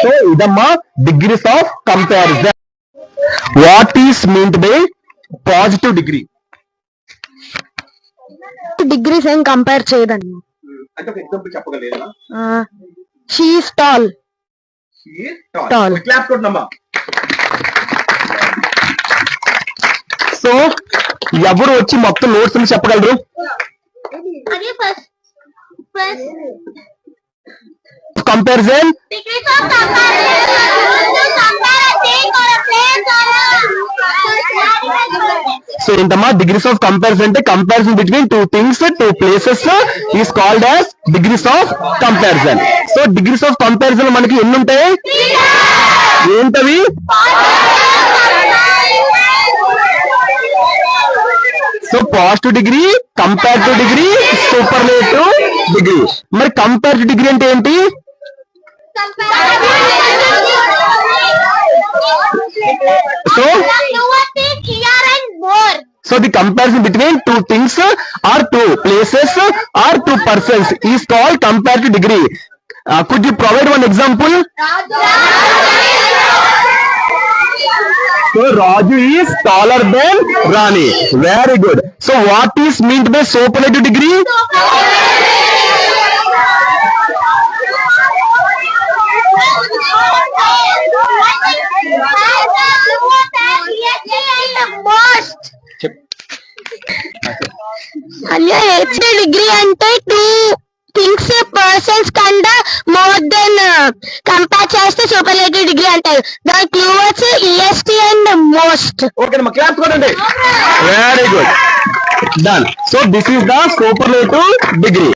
So ఇదమ్మా degrees of comparison. What is meant by positive degree? Degrees ఏం compare చేయదండి. అంటే ఒక ఎగ్జాంపుల్ చెప్పగలరా? She is tall. Tall. Clap కొట్టనమ్మా. సో ఎవరు వచ్చి మొత్తం నోట్స్ చెప్పగలరు? కంపారిజన్. సో ఏంటమ్మా డిగ్రీస్ ఆఫ్ కంపారిజన్ అంటే comparison between two things, two places is called as degrees of comparison. So degrees of comparison మనకి ఎన్ని ఉంటాయి? ఏంటవి? So positive degree, comparative degree, superlative degree. మరి కంపారిటివ్ డిగ్రీ అంటే ఏంటి? So the comparison between two things or two places or two persons is called comparative degree. Could you provide one example? So Raju is taller than Rani. Very good. So what is meant by superlative degree? Degree అంటే two things persons కన్నా more than compare చేస్తే superlative degree అంటారు. దాని clue వచ్చి EST and most. Okay అమ్మా, clap కొట్టండి. Very good, done. So this is the superlative degree.